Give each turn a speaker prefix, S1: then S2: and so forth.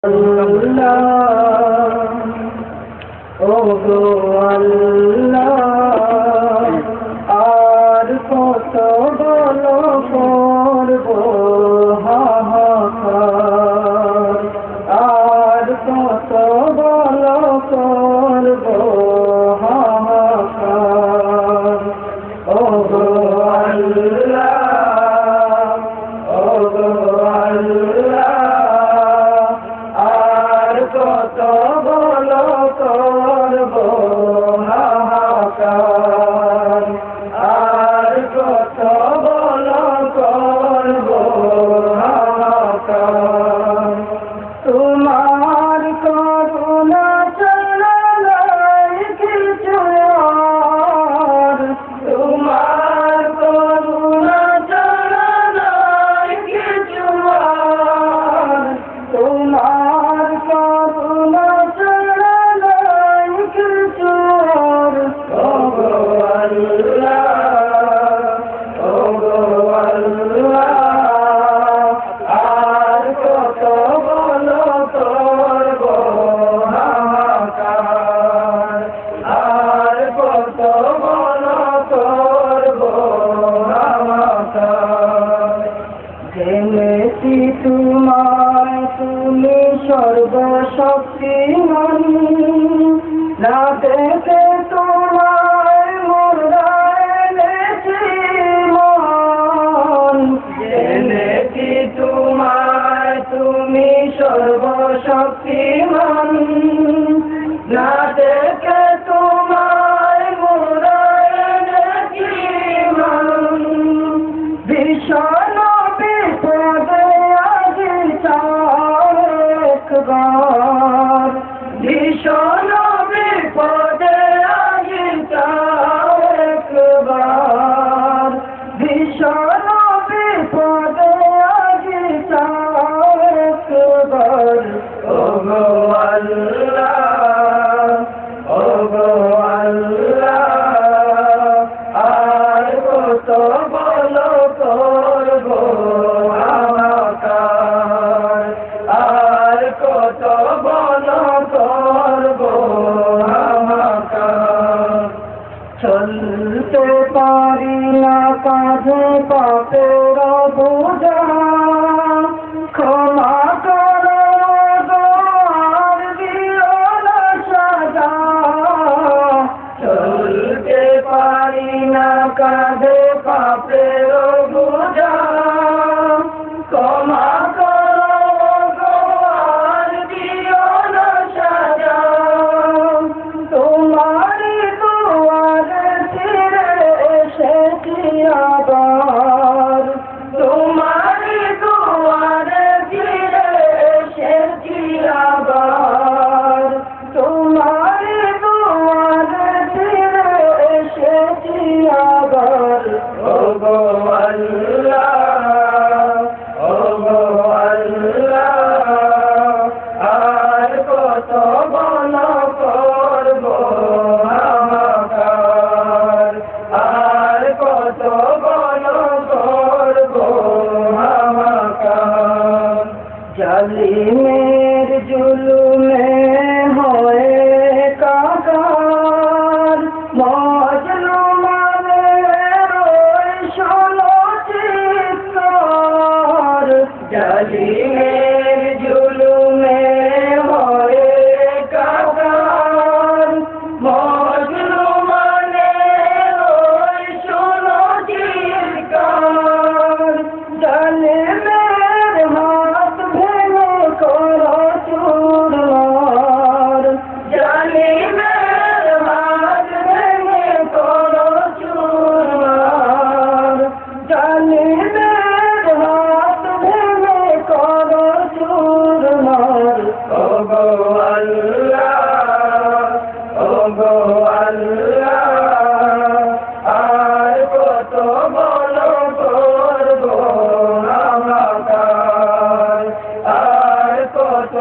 S1: আর কত বলো করব হাহাকার, আর কত বলো করব হাহাকার। ওগো আল্লাহ, ওগো আল্লাহ, আর কত বলো করব হাহাকার, আর কত বলো করব হাহাকার। তোমার করুণা ছাড়া নাই কিছু আর, তোমার করুণা ছাড়া নাই কিছু আর, তোমার করুণা ছাড়া নাই কিছু আর। ওগো আল্লাহ, ওগো আল্লাহ, আর কত বলো করব হাহাকার, আর কত বলো করব হাহাকার। জেনেছি তোমায় তুমি সর্বশক্তিমান, না দেখে তোমায় মোরায় এনেছি মন। জেনেছি তোমায় তুমি সর্বশক্তিমান, না দেখে তোমায় মোরায় এনেছি মন। ভীষণ বিপদে আজি চাও একবার, ভীষণ বিপদে আজি চাও একবার, ভীষণ বিপদে আজি চাও একবার। ওগো আল্লাহ, ওগো আল্লাহ, আর কত বলো করব হাহাকার, আর কত বলো করব হাহাকার। চলতে পারি না কাঁধে পাপের বোঝা, ক্ষমা করো গো আর দিও না সাজা। চলতে পারি না কাঁধে পাপের বোঝা, ক্ষমা করো গো আর দিও না সাজা। তোমারই দুয়ারে ফিরে এসেছি আবার, তোমারই দুয়ারে ফিরে এসেছি আবার, তোমারই দুয়ারে ফিরে এসেছি আবার। ওগো আল্লাহ, ওগো আল্লাহ, আর কত বলো করব হাহাকার, আর কত বলো করব হাহাকার। জালিমের জুলুমে হয়ে কাকার, মজলুমের ওই শোনো চিৎকার। জালিমের জুলুমে হয়ে কাকার, মজলুমের ওই শোনো চিৎকার। জালিমের হাত ভেঙে করো চুরমার, জালিমের হাত ভেঙে করো চুরমার, জালিমের হাত ভেঙে করো চুরমার। ওগো আল্লাহ, ওগো আল্লাহ, আর কত বলো করব হাহাকার, আর কত